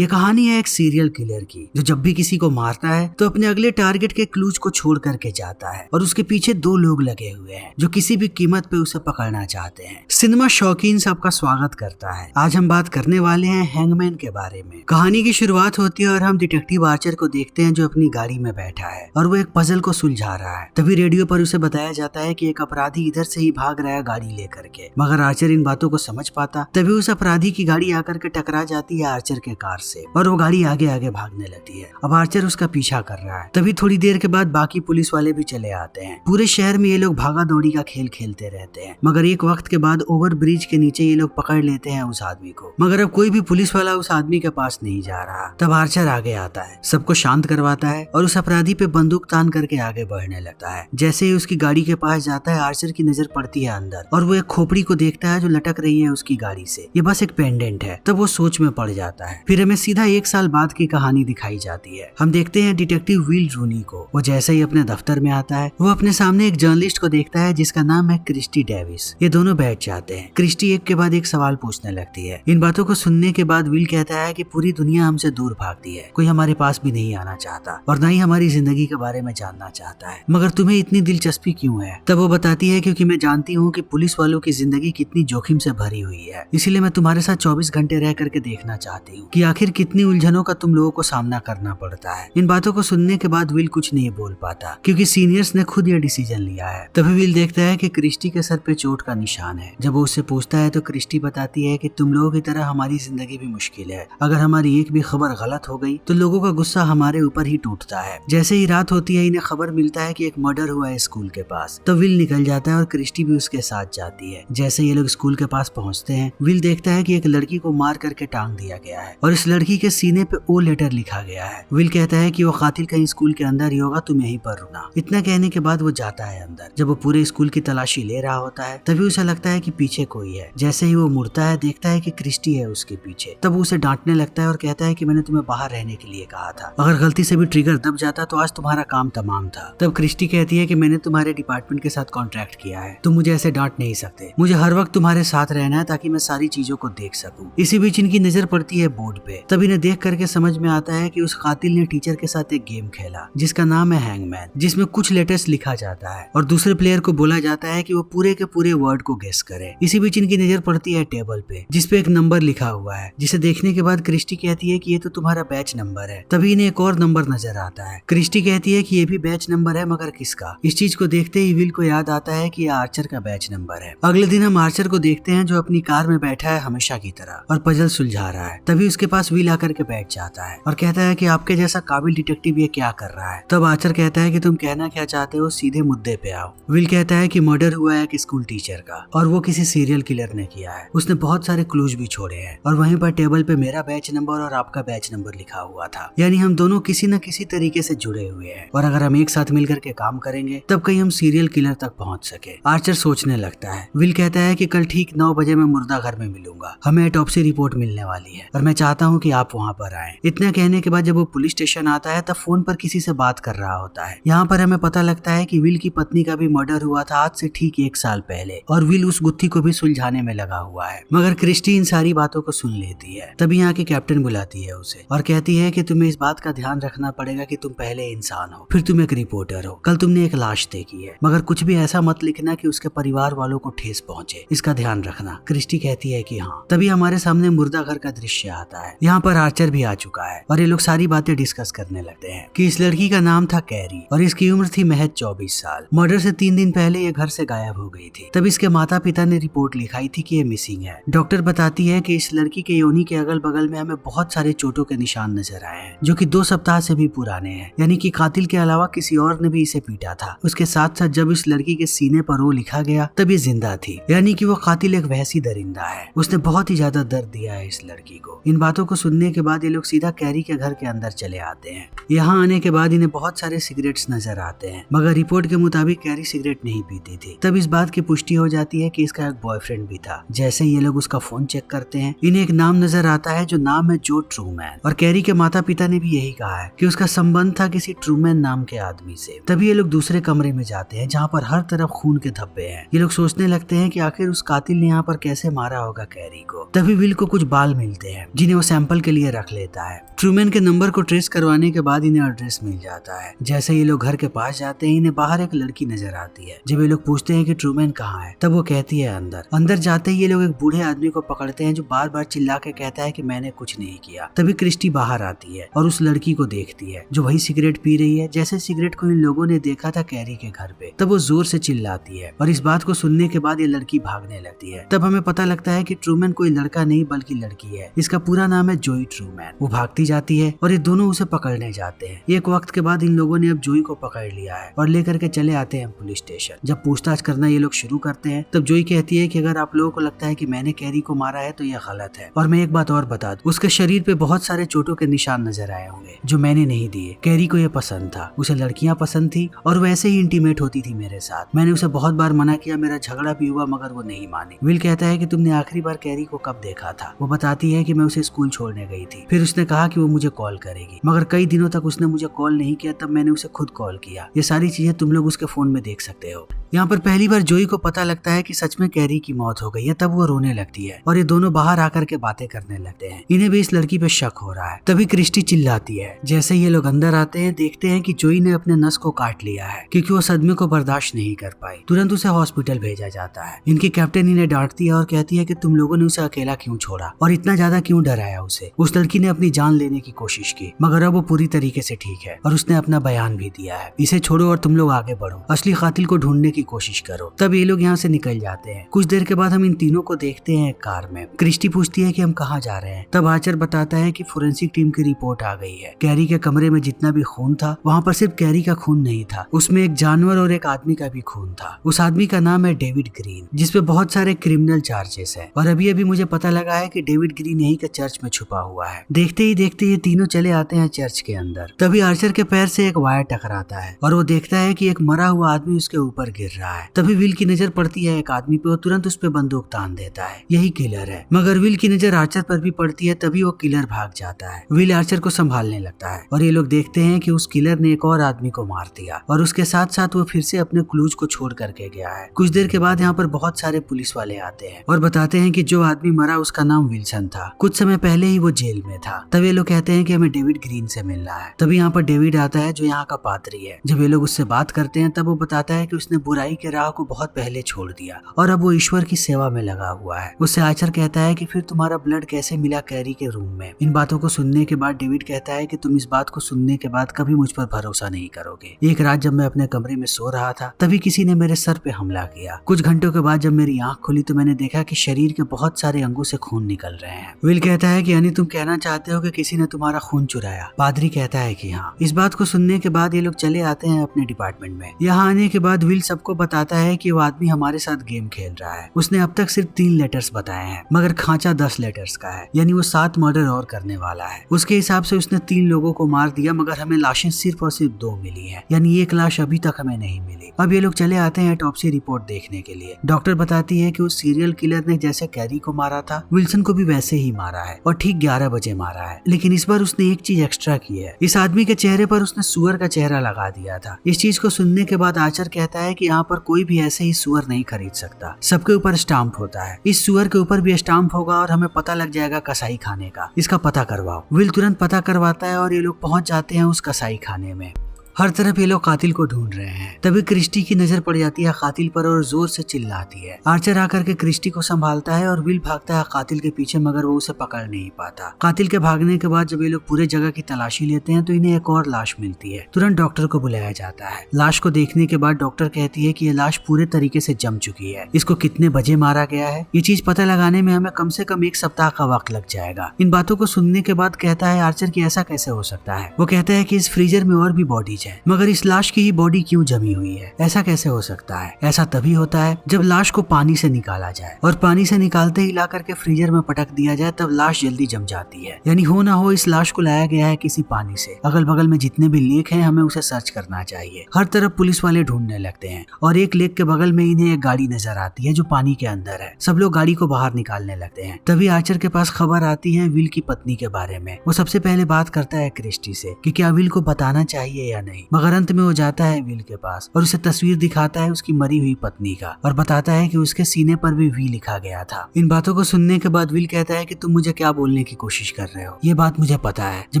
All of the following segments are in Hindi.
ये कहानी है एक सीरियल किलर की जो जब भी किसी को मारता है तो अपने अगले टारगेट के क्लूज को छोड़ करके जाता है और उसके पीछे दो लोग लगे हुए हैं जो किसी भी कीमत पे उसे पकड़ना चाहते हैं। सिनेमा शौकीन सबका स्वागत करता है। आज हम बात करने वाले हैं हैंगमैन के बारे में। कहानी की शुरुआत होती है और हम डिटेक्टिव आर्चर को देखते हैं जो अपनी गाड़ी में बैठा है और वो एक पजल को सुलझा रहा है। तभी रेडियो पर उसे बताया जाता है कि एक अपराधी इधर से ही भाग रहा है गाड़ी लेकर के। मगर आर्चर इन बातों को समझ पाता तभी उस अपराधी की गाड़ी आकर के टकरा जाती है आर्चर के कार से और वो गाड़ी आगे आगे भागने लगती है। अब आर्चर उसका पीछा कर रहा है। तभी थोड़ी देर के बाद बाकी पुलिस वाले भी चले आते हैं। पूरे शहर में ये लोग भागा दौड़ी का खेल खेलते रहते हैं। मगर एक वक्त के बाद ओवर ब्रिज के नीचे ये लोग पकड़ लेते हैं उस आदमी को। मगर अब कोई भी पुलिस वाला उस आदमी के पास नहीं जा रहा। तब आर्चर आगे आता है, सबको शांत करवाता है और उस अपराधी पे बंदूक तान करके आगे बढ़ने लगता है। जैसे ही उसकी गाड़ी के पास जाता है आर्चर की नजर पड़ती है अंदर और वो एक खोपड़ी को देखता है जो लटक रही है उसकी गाड़ी से। ये बस एक पेंडेंट है। तब वो सोच में पड़ जाता है। फिर हमें सीधा 1 साल बाद की कहानी दिखाई जाती है। हम देखते हैं डिटेक्टिव विल रूनी को। वो जैसे ही अपने दफ्तर में आता है वो अपने सामने एक जर्नलिस्ट को देखता है जिसका नाम है क्रिस्टी डेविस। ये दोनों बैठ जाते हैं। क्रिस्टी एक के बाद एक सवाल पूछने लगती है। इन बातों को सुनने के बाद विल कहता है कि पूरी दुनिया हमसे दूर भागती है, कोई हमारे पास भी नहीं आना चाहता और न ही हमारी जिंदगी के बारे में जानना चाहता है। मगर तुम्हें इतनी दिलचस्पी क्यों है? तब वो बताती है क्योंकि मैं जानती हूँ कि पुलिस वालों की जिंदगी कितनी जोखिम से भरी हुई है, इसीलिए मैं तुम्हारे साथ 24 घंटे रह करके देखना चाहती हूँ कि आखिर कितनी उलझनों का तुम लोगों को सामना करना पड़ता है। इन बातों को सुनने के बाद विल कुछ नहीं बोल पाता क्योंकि सीनियर्स ने खुद ये डिसीजन लिया है। तभी विल देखता है कि क्रिस्टी के सर पे चोट का निशान है। जब वो उससे पूछता है तो क्रिस्टी बताती है कि तुम लोगों की तरह हमारी जिंदगी भी मुश्किल है। अगर हमारी एक भी खबर गलत हो गई तो लोगों का गुस्सा हमारे ऊपर ही टूटता है। जैसे ही रात होती है इन्हें खबर मिलता है कि एक मर्डर हुआ है स्कूल के पास। तो विल निकल जाता है और क्रिस्टी भी उसके साथ जाती है। जैसे ये लोग स्कूल के पास पहुंचते हैं विल देखता है कि एक लड़की को मार करके टांग दिया गया है और इस लड़की के सीने पे ओ लेटर लिखा गया है। विल कहता है कि वो कातिल कहीं स्कूल के अंदर ही होगा, तुम यहीं पर रुकना। इतना कहने के बाद वो जाता है अंदर। जब वो पूरे स्कूल की तलाशी ले रहा होता है तभी उसे लगता है कि पीछे कोई है। जैसे ही वो मुड़ता है देखता है कि क्रिस्टी है उसके पीछे। तब वो उसे डांटने लगता है और कहता है कि मैंने तुम्हें बाहर रहने के लिए कहा था, अगर गलती से भी ट्रिगर दब जाता तो आज तुम्हारा काम तमाम था। तब क्रिस्टी कहती है कि मैंने तुम्हारे डिपार्टमेंट के साथ कॉन्ट्रैक्ट किया है, तुम मुझे ऐसे डांट नहीं सकते। मुझे हर वक्त तुम्हारे साथ रहना है ताकि मैं सारी चीजों को देख सकूं। इसी बीच इनकी नजर पड़ती है बोर्ड पे। तब इन्हें देख करके समझ में आता है कि उस कातिल ने टीचर के साथ एक गेम खेला जिसका नाम है हैंगमैन, जिसमें कुछ लेटर्स लिखा जाता है और दूसरे प्लेयर को बोला जाता है कि वो पूरे के पूरे वर्ड को गेस करे। इसी बीच इनकी नजर पड़ती है टेबल पे जिसपे एक नंबर लिखा हुआ है, जिसे देखने के बाद क्रिस्टी कहती है कि ये तो तुम्हारा बैच नंबर है। तभी इन्हें एक और नंबर नजर आता है। क्रिस्टी कहती है कि ये भी बैच नंबर है, मगर किसका? इस चीज को देखते ही विल को याद आता है कि ये आर्चर का बैच नंबर है। अगले दिन हम आर्चर को देखते हैं जो अपनी कार में बैठा है हमेशा की तरह और पजल सुलझा रहा है। तभी उसके पास विल आकर के बैठ जाता है और कहता है कि आपके जैसा काबिल डिटेक्टिव ये क्या कर रहा है? तब आर्चर कहता है कि तुम कहना क्या चाहते हो, सीधे मुद्दे पे आओ। विल कहता है कि मर्डर हुआ है एक स्कूल टीचर का और वो किसी सीरियल किलर ने किया है। उसने बहुत सारे क्लूज भी छोड़े हैं और वहीं पर टेबल पे मेरा बैच नंबर और आपका बैच नंबर लिखा हुआ था। यानी हम दोनों किसी न किसी तरीके से जुड़े हुए हैं और अगर हम एक साथ मिलकर के काम करेंगे तब कहीं हम सीरियल किलर तक पहुंच सके। आर्चर सोचने लगता है। विल कहता है कि कल ठीक 9 बजे मैं मुर्दा घर में मिलूंगा, हमें ऑटोप्सी रिपोर्ट मिलने वाली है और मैं चाहता हूँ कि आप वहाँ पर आए। इतना कहने के बाद जब वो पुलिस स्टेशन आता है तब फोन पर किसी से बात कर रहा होता है। यहाँ पर हमें पता लगता है कि विल की पत्नी का भी मर्डर हुआ था आज से ठीक 1 साल पहले और विल उस गुत्थी को भी सुलझाने में लगा हुआ है। मगर क्रिस्टी इन सारी बातों को सुन लेती है। तभी यहाँ की कैप्टन बुलाती है उसे और कहती है कि तुम्हें इस बात का ध्यान रखना पड़ेगा कि तुम पहले इंसान हो, फिर तुम एक रिपोर्टर हो। कल तुमने एक लाश देखी है, मगर कुछ भी ऐसा मत लिखना कि उसके परिवार वालों को ठेस पहुंचे, इसका ध्यान रखना। क्रिस्टी कहती है कि हाँ। तभी हमारे सामने मुर्दा घर का दृश्य आता है। यहाँ पर आर्चर भी आ चुका है और ये लोग सारी बातें डिस्कस करने लगते हैं कि इस लड़की का नाम था कैरी और इसकी उम्र थी महज 24 साल। मर्डर से 3 दिन पहले ये घर से गायब हो गई थी। तब इसके माता पिता ने रिपोर्ट लिखाई थी कि ये मिसिंग है। डॉक्टर बताती है कि इस लड़की के योनि के अगल बगल में हमें बहुत सारे चोटों के निशान नजर आए हैं जो कि 2 सप्ताह से भी पुराने हैं। यानी कि कातिल के अलावा किसी और ने भी इसे पीटा था। उसके साथ साथ जब इस लड़की के सीने पर वो लिखा गया तब ये जिंदा थी, यानी कि वो कातिल एक वैसी दरिंदा है। उसने बहुत ही ज्यादा दर्द दिया है इस लड़की को। इन बातों को सुनने के बाद ये लोग सीधा कैरी के घर के अंदर चले आते हैं। यहाँ आने के बाद इन्हें बहुत सारे सिगरेट्स नजर आते हैं, मगर रिपोर्ट के मुताबिक कैरी सिगरेट नहीं पीती थी। तब इस बात की पुष्टि हो जाती है कि इसका एक बॉयफ्रेंड भी था। जैसे ये लोग उसका फोन चेक करते हैं इन्हें एक नाम नजर आता है जो नाम है जो ट्रूमैन और कैरी के माता पिता ने भी यही कहा है कि उसका संबंध था किसी ट्रूमैन नाम के आदमी से। तभी ये लोग दूसरे कमरे में जाते हैं जहाँ पर हर तरफ खून के धब्बे हैं। ये लोग सोचने लगते हैं कि आखिर उस कातिल ने यहाँ पर कैसे मारा होगा कैरी को। तभी विल को कुछ बाल मिलते हैं जिन्हें वो सैंपल सैंपल के लिए रख लेता है। ट्रूमैन के नंबर को ट्रेस करवाने के बाद इन्हें एड्रेस मिल जाता है। जैसे ये लोग घर के पास जाते हैं, इन्हें बाहर एक लड़की नजर आती है। जब ये लोग पूछते हैं कि ट्रूमैन कहाँ है, तब वो कहती है अंदर। अंदर जाते ही ये लोग एक बूढ़े आदमी को पकड़ते हैं जो बार बार चिल्ला के कहता है कि मैंने कुछ नहीं किया। तभी क्रिस्टी बाहर आती है और उस लड़की को देखती है जो वही सिगरेट पी रही है जैसे सिगरेट को इन लोगों ने देखा था कैरी के घर पे। तब वो जोर से चिल्लाती है और इस बात को सुनने के बाद ये लड़की भागने लगती है। तब हमें पता लगता है कि ट्रूमैन कोई लड़का नहीं बल्कि लड़की है। इसका पूरा नाम है जोई ट्रूमैन। वो भागती जाती है और ये दोनों उसे पकड़ने जाते हैं। एक वक्त के बाद इन लोगों ने अब जोई को पकड़ लिया है और लेकर के चले आते हैं पुलिस स्टेशन। जब पूछताछ करना ये लोग शुरू करते हैं तब जोई कहती है कि अगर आप लोगों को लगता है कि मैंने कैरी को मारा है तो यह गलत है। और मैं एक बात और बता दूं, उसके शरीर पे बहुत सारे चोटों के निशान नजर आए होंगे जो मैंने नहीं दिए। कैरी को यह पसंद था, उसे लड़कियां पसंद थी और वैसे ही इंटीमेट होती थी मेरे साथ। मैंने उसे बहुत बार मना किया, मेरा झगड़ा भी हुआ मगर वो नहीं मानी। विल कहता है कि तुमने आखिरी बार कैरी को कब देखा था? वो बताती है कि मैं उसे स्कूल छोड़ने गई थी। फिर उसने कहा कि वो मुझे कॉल करेगी मगर कई दिनों तक उसने मुझे कॉल नहीं किया। तब मैंने उसे खुद कॉल किया। ये सारी चीजें तुम लोग उसके फोन में देख सकते हो। यहाँ पर पहली बार जोई को पता लगता है कि सच में कैरी की मौत हो गई है। तब वो रोने लगती है और ये दोनों बाहर आकर के बातें करने लगते हैं। इन्हें भी इस लड़की पे शक हो रहा है। तभी क्रिस्टी चिल्लाती है। जैसे ये लोग अंदर आते हैं देखते हैं कि जोई ने अपने नस को काट लिया है क्योंकि वो सदमे को बर्दाश्त नहीं कर पाई। तुरंत उसे हॉस्पिटल भेजा जाता है। इनकी कैप्टन इन्हें डांटती है और कहती है कि तुम लोगों ने उसे अकेला क्यों छोड़ा और इतना ज्यादा क्यों डराया उसे। उस लड़की ने अपनी जान लेने की कोशिश की मगर अब वो पूरी तरीके से ठीक है और उसने अपना बयान भी दिया है। इसे छोड़ो और तुम लोग आगे बढ़ो, असली कातिल को ढूंढने की कोशिश करो। तब ये लोग यहाँ से निकल जाते हैं। कुछ देर के बाद हम इन तीनों को देखते हैं एक कार में। क्रिस्टी पूछती है कि हम कहाँ जा रहे हैं। तब आर्चर बताता है कि फोरेंसिक टीम की रिपोर्ट आ गई है। कैरी के कमरे में जितना भी खून था वहाँ पर सिर्फ कैरी का खून नहीं था, उसमें एक जानवर और एक आदमी का भी खून था। उस आदमी का नाम है डेविड ग्रीन जिसपे बहुत सारे क्रिमिनल चार्जेस है। और अभी अभी मुझे पता लगा है कि डेविड ग्रीन यहीं के चर्च में छुपा हुआ है। देखते ही देखते ये तीनों चले आते हैं चर्च के अंदर। तभी आर्चर के पैर से एक वायर टकराता है और वो देखता है कि एक मरा हुआ आदमी उसके ऊपर गिर रहा है। तभी विल की नजर पड़ती है एक आदमी पे और तुरंत उस पे बंदूक तान देता है। यही किलर है। मगर विल की नजर आर्चर पर भी पड़ती है। तभी वो किलर भाग जाता है। विल आर्चर को संभालने लगता है और ये लोग देखते हैं कि उस किलर ने एक और आदमी को मार दिया और उसके साथ साथ वो फिर से अपने क्लूज को छोड़ करके गया है। कुछ देर के बाद यहाँ पर बहुत सारे पुलिस वाले आते हैं और बताते हैं कि जो आदमी मरा उसका नाम विल्सन था। कुछ समय पहले ही वो जेल में था। तब ये लोग कहते हैं कि हमें डेविड ग्रीन से मिलना है। तभी यहाँ पर डेविड आता है जो यहाँ का पादरी है। जब ये लोग उससे बात करते हैं तब वो बताता है कि उसने बुराई के राह को बहुत पहले छोड़ दिया और अब वो ईश्वर की सेवा में लगा हुआ है। उससे आर्चर कहता है कि फिर तुम्हारा ब्लड कैसे मिला कैरी के रूम में। इन बातों को सुनने के बाद डेविड कहता है कि तुम इस बात को सुनने के बाद कभी मुझ पर भरोसा नहीं करोगे। एक रात जब मैं अपने कमरे में सो रहा था तभी किसी ने मेरे सर पे हमला किया। कुछ घंटों के बाद जब मेरी आंख खुली तो मैंने देखा कि शरीर के बहुत सारे अंगों से खून निकल रहे हैं। विल कहता है कि यानी तुम कहना चाहते हो कि किसी ने तुम्हारा खून चुराया। पादरी कहता है कि हाँ। इस बात को सुनने के बाद ये लोग चले आते हैं अपने डिपार्टमेंट में। यहाँ आने के बाद विल सबको बताता है कि वो आदमी हमारे साथ गेम खेल रहा है। उसने अब तक सिर्फ 3 लेटर्स बताए हैं मगर खांचा 10 लेटर्स का है, यानी वो 7 मर्डर और करने वाला है। उसके हिसाब से उसने 3 लोगों को मार दिया मगर हमें लाशें सिर्फ और सिर्फ 2 मिली है, यानी एक लाश अभी तक हमें नहीं मिली। अब ये लोग चले आते हैं ऑटोप्सी रिपोर्ट देखने के लिए। डॉक्टर बताती है कि उस सीरियल किलर ने जैसे कैरी को मारा था विल्सन को भी वैसे ही मारा है और ठीक 11 बजे मारा है। लेकिन इस बार उसने एक चीज एक्स्ट्रा की है, इस आदमी के चेहरे पर उसने सुअर का चेहरा लगा दिया था। इस चीज को सुनने के बाद आर्चर कहता है कि यहाँ पर कोई भी ऐसे ही सुअर नहीं खरीद सकता, सबके ऊपर स्टाम्प होता है। इस सुअर के ऊपर भी स्टाम्प होगा और हमें पता लग जाएगा कसाई खाने का, इसका पता करवाओ। विल तुरंत पता करवाता है और ये लोग पहुंच जाते हैं उस कसाई खाने में। हर तरफ ये लोग कातिल को ढूंढ रहे हैं। तभी क्रिस्टी की नजर पड़ जाती है कातिल पर और जोर से चिल्लाती है। आर्चर आकर के क्रिस्टी को संभालता है और विल भागता है कातिल के पीछे मगर वो उसे पकड़ नहीं पाता। कातिल के भागने के बाद जब ये लोग पूरे जगह की तलाशी लेते हैं तो इन्हें एक और लाश मिलती है। तुरंत डॉक्टर को बुलाया जाता है। लाश को देखने के बाद डॉक्टर कहती है कि ये लाश पूरे तरीके से जम चुकी है, इसको कितने बजे मारा गया है ये चीज पता लगाने में हमें कम से कम 1 सप्ताह का वक्त लग जाएगा। इन बातों को सुनने के बाद कहता है आर्चर की ऐसा कैसे हो सकता है। वो कहता है कि इस फ्रीजर में और भी बॉडीज है मगर इस लाश की ही बॉडी क्यों जमी हुई है, ऐसा कैसे हो सकता है। ऐसा तभी होता है जब लाश को पानी से निकाला जाए और पानी से निकालते ही ला करके फ्रीजर में पटक दिया जाए तब लाश जल्दी जम जाती है। यानी हो ना हो इस लाश को लाया गया है किसी पानी से। अगल बगल में जितने भी लेक हैं हमें उसे सर्च करना चाहिए। हर तरफ पुलिस वाले ढूंढने लगते हैं और एक लेक के बगल में इन्हें एक गाड़ी नजर आती है जो पानी के अंदर है। सब लोग गाड़ी को बाहर निकालने लगते हैं। तभी आर्चर के पास खबर आती है विल की पत्नी के बारे में। वो सबसे पहले बात करता है क्रिस्टी से कि क्या विल को बताना चाहिए या नहीं, मगर अंत में वो जाता है विल के पास और उसे तस्वीर दिखाता है उसकी मरी हुई पत्नी का और बताता है कि उसके सीने पर भी वी लिखा गया था। इन बातों को सुनने के बाद विल कहता है कि तुम मुझे क्या बोलने की कोशिश कर रहे हो, ये बात मुझे पता है। जब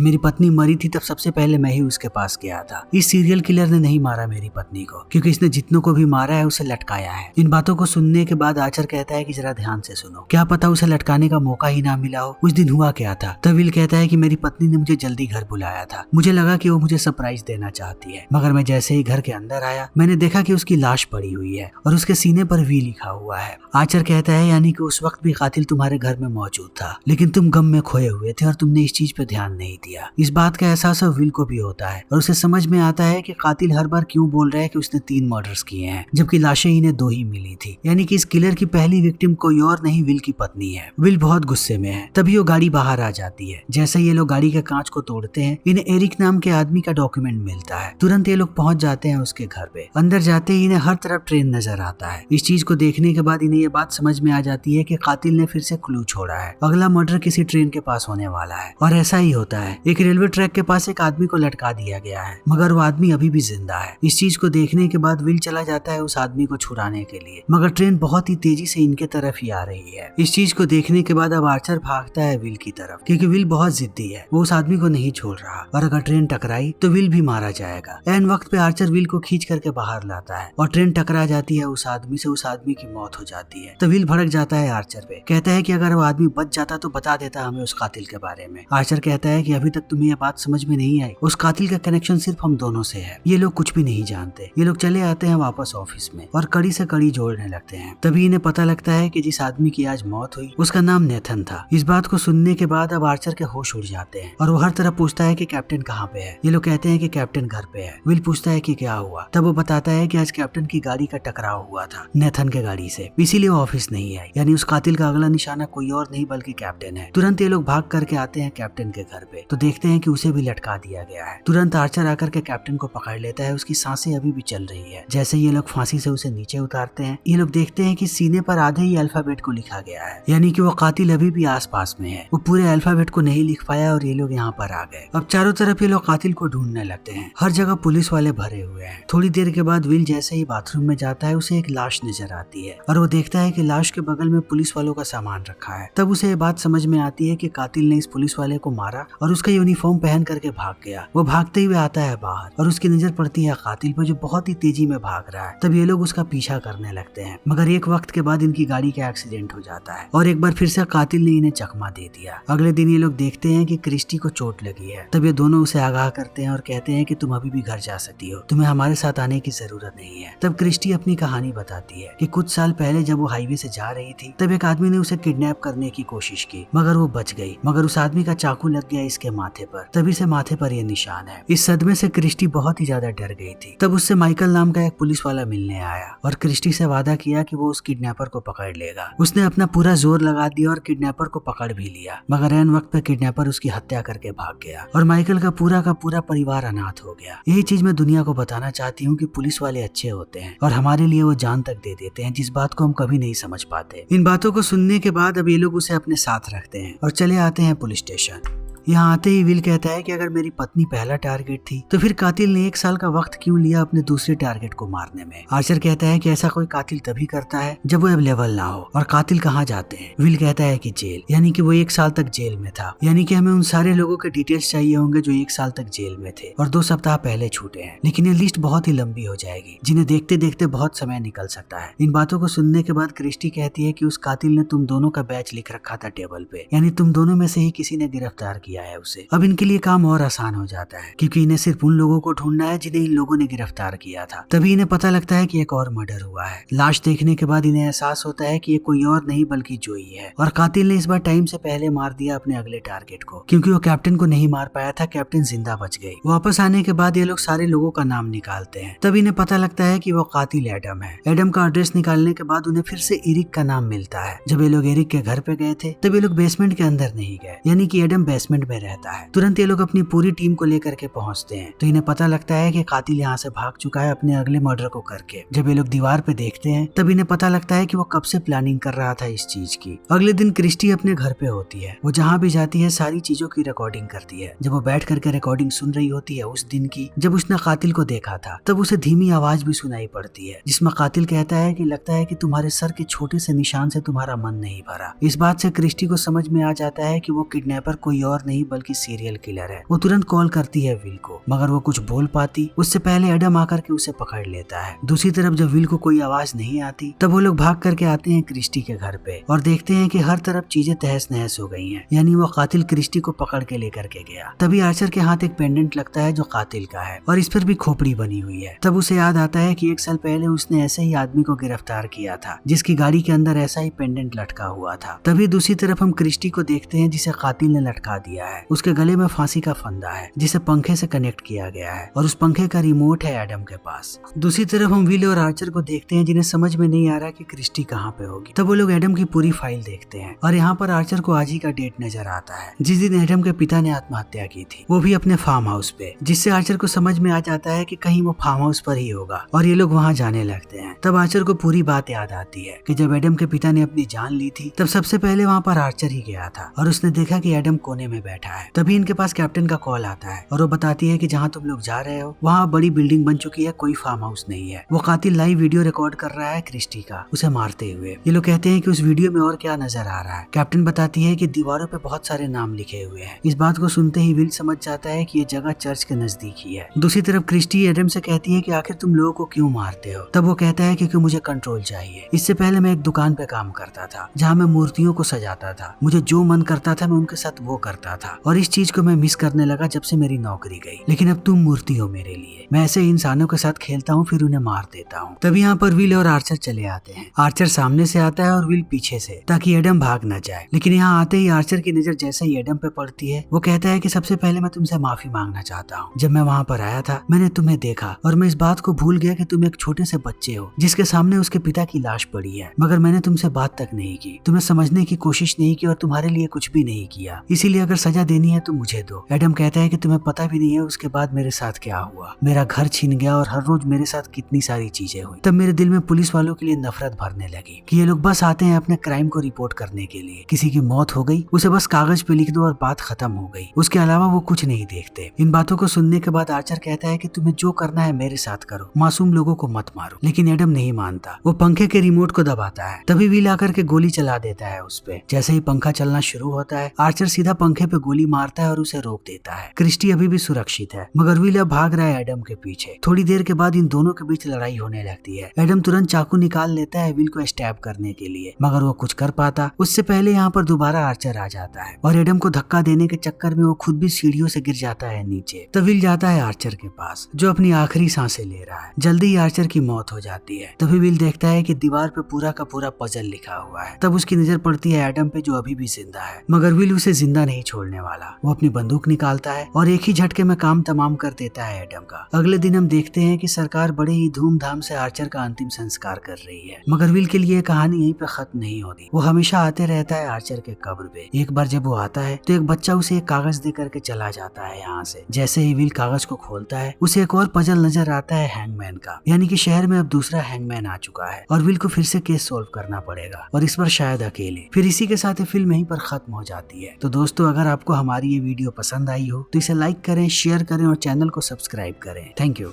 मेरी पत्नी मरी थी तब सबसे पहले मैं ही उसके पास गया था। इस सीरियल किलर ने नहीं मारा मेरी पत्नी को, क्योंकि इसने जितनों को भी मारा है उसे लटकाया है। इन बातों को सुनने के बाद आर्चर कहता है कि जरा ध्यान से सुनो, क्या पता उसे लटकाने का मौका ही ना मिला हो। उस दिन हुआ क्या था? तब विल कहता है कि मेरी पत्नी ने मुझे जल्दी घर बुलाया था, मुझे लगा कि वो मुझे सरप्राइज देना चाहती है, मगर मैं जैसे ही घर के अंदर आया मैंने देखा कि उसकी लाश पड़ी हुई है और उसके सीने पर वी लिखा हुआ है। आर्चर कहता है यानी कि उस वक्त भी कातिल तुम्हारे घर में मौजूद था, लेकिन तुम गम में खोए हुए थे और तुमने इस चीज पे ध्यान नहीं दिया। इस बात का एहसास विल को भी होता है और उसे समझ में आता है कि कातिल हर बार क्यों बोल रहा है कि उसने 3 मर्डर्स किए हैं जबकि लाशें इन्हें 2 ही मिली थी, यानी कि इस किलर की पहली विक्टिम कोई और नहीं विल की पत्नी है। विल बहुत गुस्से में है। तभी वो गाड़ी बाहर आ जाती है। जैसे ये लोग गाड़ी के कांच को तोड़ते हैं इन्हें एरिक नाम के आदमी का डॉक्यूमेंट मिलता है। तुरंत ये लोग पहुंच जाते हैं उसके घर पे। अंदर जाते ही इन्हें हर तरफ ट्रेन नजर आता है। इस चीज को देखने के बाद इन्हें ये बात समझ में आ जाती है कि कातिल ने फिर से क्लू छोड़ा है, अगला मर्डर किसी ट्रेन के पास होने वाला है। और ऐसा ही होता है। एक रेलवे ट्रैक के पास एक आदमी को लटका दिया गया है, मगर वो आदमी अभी भी जिंदा है। इस चीज को देखने के बाद विल चला जाता है उस आदमी को छुड़ाने के लिए, मगर ट्रेन बहुत ही तेजी से इनके तरफ ही आ रही है। इस चीज को देखने के बाद अब आर्चर भागता है विल की तरफ, क्योंकि विल बहुत जिद्दी है, वो उस आदमी को नहीं छोड़ रहा और अगर ट्रेन टकराई तो विल भी मारा जाएगा। ऐन वक्त पे आर्चर विल को खींच करके बाहर लाता है और ट्रेन टकरा जाती है उस आदमी से, उस आदमी की मौत हो जाती है। तो विल भड़क जाता है आर्चर पे, कहता है कि अगर वो आदमी बच जाता तो बता देता हमें उस कातिल के बारे में। आर्चर कहता है कि अभी तक तुम्हें ये बात समझ में नहीं आई, उस कातिल का कनेक्शन सिर्फ हम दोनों से है, ये लोग कुछ भी नहीं जानते। ये लोग चले आते हैं वापस ऑफिस में और कड़ी से कड़ी जोड़ने लगते हैं। तभी इन्हें पता लगता है कि जिस आदमी की आज मौत हुई उसका नाम नेथन था। इस बात को सुनने के बाद अब आर्चर के होश उड़ जाते हैं और वो हर तरफ पूछता है कि कैप्टन कहाँ पे है। ये लोग कहते हैं कि कैप्टन घर पे है। विल पूछता है कि क्या हुआ, तब वो बताता है कि आज कैप्टन की गाड़ी का टकराव हुआ था नेथन के गाड़ी से, इसीलिए वो ऑफिस नहीं आई। यानी उस कातिल का अगला निशाना कोई और नहीं बल्कि कैप्टन है। तुरंत ये लोग भाग करके आते हैं कैप्टन के घर पे, तो देखते हैं कि उसे भी लटका दिया गया है। तुरंत आर्चर आकर के कैप्टन को पकड़ लेता है, उसकी सांसें अभी भी चल रही है। जैसे ये लोग फांसी से उसे नीचे उतारते हैं ये लोग देखते हैं कि सीने पर आधे ही अल्फाबेट को लिखा गया है, यानी कि वो कातिल अभी भी आसपास में है। वो पूरे अल्फाबेट को नहीं लिख पाया और ये लोग यहाँ पर आ गए। अब चारों तरफ ये लोग कातिल को ढूंढने लगते हैं, हर जगह पुलिस वाले भरे हुए हैं। थोड़ी देर के बाद विल जैसे ही बाथरूम में जाता है उसे एक लाश नजर आती है और वो देखता है कि लाश के बगल में पुलिस वालों का सामान रखा है। तब उसे ये बात समझ में आती है कि कातिल ने इस पुलिस वाले को मारा और उसका यूनिफॉर्म पहन करके भाग गया। वो भागते हुए आता है बाहर और उसकी नजर पड़ती है कातिल पर जो बहुत ही तेजी में भाग रहा है। तब ये लोग उसका पीछा करने लगते हैं, मगर एक वक्त के बाद इनकी गाड़ी का एक्सीडेंट हो जाता है और एक बार फिर से कातिल ने इन्हें चकमा दे दिया। अगले दिन ये लोग देखते हैं कि क्रिस्टी को चोट लगी है। तब ये दोनों उसे आगाह करते हैं और कहते हैं कि तुम अभी भी घर जा सकती हो, तुम्हें हमारे साथ आने की जरूरत नहीं है। तब क्रिस्टी अपनी कहानी बताती है कि कुछ साल पहले जब वो हाईवे से जा रही थी तब एक आदमी ने उसे किडनैप करने की कोशिश की, मगर वो बच गई। मगर उस आदमी का चाकू लग गया इसके माथे पर, तभी से माथे पर ये निशान है। इस सदमे से क्रिस्टी बहुत ही ज्यादा डर गई थी। तब उससे माइकल नाम का एक पुलिस वाला मिलने आया और क्रिस्टी से वादा किया कि वो उस किडनैपर को पकड़ लेगा। उसने अपना पूरा जोर लगा दिया और किडनैपर को पकड़ भी लिया, मगर ऐन वक्त पे किडनैपर उसकी हत्या करके भाग गया और माइकल का पूरा परिवार अनाथ हो गया। यही चीज मैं दुनिया को बताना चाहती हूँ कि पुलिस वाले अच्छे होते हैं और हमारे लिए वो जान तक दे देते हैं, जिस बात को हम कभी नहीं समझ पाते। इन बातों को सुनने के बाद अब ये लोग उसे अपने साथ रखते हैं और चले आते हैं पुलिस स्टेशन। यहाँ आते ही विल कहता है कि अगर मेरी पत्नी पहला टारगेट थी तो फिर कातिल ने 1 साल का वक्त क्यों लिया अपने दूसरे टारगेट को मारने में। आर्चर कहता है कि ऐसा कोई कातिल तभी करता है जब वो अवेलेबल ना हो। और कातिल कहाँ जाते हैं? विल कहता है कि जेल, यानी कि वो 1 साल तक जेल में था। यानी कि हमें उन सारे लोगों के डिटेल्स चाहिए होंगे जो 1 साल तक जेल में थे और 2 सप्ताह पहले छूटे हैं। लेकिन ये लिस्ट बहुत ही लंबी हो जाएगी, जिन्हें देखते देखते बहुत समय निकल सकता है। इन बातों को सुनने के बाद क्रिस्टी कहती है कि उस कातिल ने तुम दोनों का बैच लिख रखा था टेबल पे, यानी तुम दोनों में से ही किसी ने गिरफ्तार किया है उसे। अब इनके लिए काम और आसान हो जाता है, क्योंकि इन्हें सिर्फ उन लोगों को ढूंढना है जिन्हें इन लोगों ने गिरफ्तार किया था। तभी इन्हें पता लगता है कि एक और मर्डर हुआ है। लाश देखने के बाद इन्हें एहसास होता है कि ये कोई और नहीं बल्कि जोई है और कातिल ने इस बार टाइम से पहले मार दिया अपने अगले टारगेट को, क्योंकि वो कैप्टन को नहीं मार पाया था। कैप्टन जिंदा बच गई। वापस आने के बाद ये लोग सारे लोगों का नाम निकालते हैं। तब इन्हें पता लगता है कि वो कातिल एडम है। एडम का एड्रेस निकालने के बाद उन्हें फिर से एरिक का नाम मिलता है। जब ये लोग एरिक के घर पे गए थे तब ये लोग बेसमेंट के अंदर नहीं गए, यानी कि एडम बेसमेंट बेसमेंट में रहता है। तुरंत ये लोग अपनी पूरी टीम को लेकर के पहुंचते हैं तो इन्हें पता लगता है कि कातिल यहाँ से भाग चुका है अपने अगले मर्डर को करके। जब ये लोग दीवार पे देखते हैं तब इन्हें पता लगता है कि वो कब से प्लानिंग कर रहा था इस चीज की। अगले दिन क्रिस्टी अपने घर पे होती है। वो जहाँ भी जाती है सारी चीजों की रिकॉर्डिंग करती है। जब वो बैठ करके रिकॉर्डिंग सुन रही होती है उस दिन की जब उसने कातिल को देखा था, तब उसे धीमी आवाज भी सुनाई पड़ती है जिसमें कातिल कहता है कि लगता है कि तुम्हारे सर के छोटे से निशान से तुम्हारा मन नहीं भरा। इस बात से क्रिस्टी को समझ में आ जाता है कि वो किडनैपर कोई और नहीं बल्कि सीरियल किलर है। वो तुरंत कॉल करती है विल को, मगर वो कुछ बोल पाती उससे पहले एडम आकर के उसे पकड़ लेता है। दूसरी तरफ जब विल को कोई आवाज नहीं आती तब वो लोग भाग करके आते हैं क्रिस्टी के घर पे और देखते हैं कि हर तरफ चीजें तहस नहस हो गई हैं। यानी वो कातिल क्रिस्टी को पकड़ के लेकर के गया। तभी आर्चर के हाथ एक पेंडेंट लगता है जो कातिल का है और इस पर भी खोपड़ी बनी हुई है। तब उसे याद आता है कि 1 साल पहले उसने ऐसे ही आदमी को गिरफ्तार किया था जिसकी गाड़ी के अंदर ऐसा ही पेंडेंट लटका हुआ था। तभी दूसरी तरफ हम क्रिस्टी को देखते हैं जिसे कातिल ने लटका दिया है। उसके गले में फांसी का फंदा है जिसे पंखे से कनेक्ट किया गया है और उस पंखे का रिमोट है एडम के पास। दूसरी तरफ हम विल और आर्चर को देखते हैं जिन्हें समझ में नहीं आ रहा कि क्रिस्टी कहाँ पे होगी। तब वो लोग एडम की पूरी फाइल देखते हैं और यहाँ पर आर्चर को आज ही का डेट नजर आता है जिस दिन एडम के पिता ने आत्महत्या की थी, वो भी अपने फार्म हाउस पे, जिससे आर्चर को समझ में आ जाता है कि कहीं वो फार्म हाउस पर ही होगा और ये लोग वहाँ जाने लगते हैं। तब आर्चर को पूरी बात याद आती है कि जब एडम के पिता ने अपनी जान ली थी तब सबसे पहले वहाँ पर आर्चर ही गया था और उसने देखा कि एडम कोने में बैठा है। तभी इनके पास कैप्टन का कॉल आता है और वो बताती है कि जहाँ तुम लोग जा रहे हो वहाँ बड़ी बिल्डिंग बन चुकी है, कोई फार्म हाउस नहीं है। वो कातिल लाइव वीडियो रिकॉर्ड कर रहा है क्रिस्टी का उसे मारते हुए। ये लोग कहते हैं कि उस वीडियो में और क्या नजर आ रहा है। कैप्टन बताती है कि दीवारों पे बहुत सारे नाम लिखे हुए हैं। इस बात को सुनते ही विल समझ जाता है कि ये जगह चर्च के नजदीक ही है। दूसरी तरफ क्रिस्टी एडम से कहती है कि आखिर तुम लोगों को क्यों मारते हो। तब वो कहता है क्योंकि मुझे कंट्रोल चाहिए। इससे पहले मैं एक दुकान पे काम करता था जहाँ मैं मूर्तियों को सजाता था। मुझे जो मन करता था मैं उनके साथ वो करता था और इस चीज को मैं मिस करने लगा जब से मेरी नौकरी गई। लेकिन अब तुम मूर्ति हो मेरे लिए। मैं ऐसे इंसानों के साथ खेलता हूँ फिर उन्हें मार देता हूँ। तभी यहाँ पर विल और आर्चर चले आते हैं। आर्चर सामने से आता है और विल पीछे से, ताकि एडम भाग न जाए। लेकिन यहाँ आते ही आर्चर की नजर जैसे ही एडम पे पड़ती है वो कहता है कि सबसे पहले मैं तुमसे माफी मांगना चाहता हूँ। जब मैं वहाँ पर आया था मैंने तुम्हें देखा और मैं इस बात को भूल गया कि तुम एक छोटे से बच्चे हो जिसके सामने उसके पिता की लाश पड़ी है, मगर मैंने तुमसे बात तक नहीं की, तुम्हें समझने की कोशिश नहीं की और तुम्हारे लिए कुछ भी नहीं किया। इसीलिए अगर सजा देनी है तो मुझे दो। एडम कहता है कि तुम्हें पता भी नहीं है उसके बाद मेरे साथ क्या हुआ। मेरा घर छीन गया और हर रोज मेरे साथ कितनी सारी चीजें हुई। तब मेरे दिल में पुलिस वालों के लिए नफरत भरने लगी कि ये लोग बस आते हैं अपने क्राइम को रिपोर्ट करने के लिए। किसी की मौत हो गई उसे बस कागज पे लिख दो और बात खत्म हो गई, उसके अलावा वो कुछ नहीं देखते। इन बातों को सुनने के बाद आर्चर कहता है कि तुम्हें जो करना है मेरे साथ करो, मासूम लोगों को मत मारो। लेकिन एडम नहीं मानता। वो पंखे के रिमोट को दबाता है। तभी विल आकर के गोली चला देता है उस पे। जैसे ही पंखा चलना शुरू होता है आर्चर सीधा पंखे पे गोली मारता है और उसे रोक देता है। क्रिस्टी अभी भी सुरक्षित है मगर विल अब भाग रहा है एडम के पीछे। थोड़ी देर के बाद इन दोनों के बीच लड़ाई होने लगती है। एडम तुरंत चाकू निकाल लेता है विल को स्टैब करने के लिए, मगर वो कुछ कर पाता उससे पहले यहाँ पर दोबारा आर्चर आ जाता है और एडम को धक्का देने के चक्कर में वो खुद भी सीढ़ियों से गिर जाता है नीचे। तब विल जाता है आर्चर के पास जो अपनी आखिरी सांसें ले रहा है। जल्दी ही आर्चर की मौत हो जाती है। तभी विल देखता है कि दीवार पे पूरा का पूरा पजल लिखा हुआ है। तब उसकी नजर पड़ती है एडम पे जो अभी भी जिंदा है, मगर विल उसे जिंदा नहीं छोड़ने वाला। वो अपनी बंदूक निकालता है और एक ही झटके में काम तमाम कर देता है एडम का। अगले दिन हम देखते हैं कि सरकार बड़े ही धूमधाम से आर्चर का अंतिम संस्कार कर रही है, मगर विल के लिए कहानी यहीं पे खत्म नहीं होती। वो हमेशा आते रहता है आर्चर के कब्र पे। एक बार जब वो आता है तो एक बच्चा उसे एक कागज दे करके चला जाता है यहाँ से। जैसे ही विल कागज को खोलता है उसे एक और पजल नजर आता है हैंगमैन का, यानी कि शहर में अब दूसरा हैंगमैन आ चुका है और विल को फिर से केस सोल्व करना पड़ेगा और इस पर शायद अकेले। फिर इसी के साथ फिल्म यहीं पर खत्म हो जाती है। तो दोस्तों अगर आपको हमारी ये वीडियो पसंद आई हो तो इसे लाइक करें, शेयर करें और चैनल को सब्सक्राइब करें। Thank you.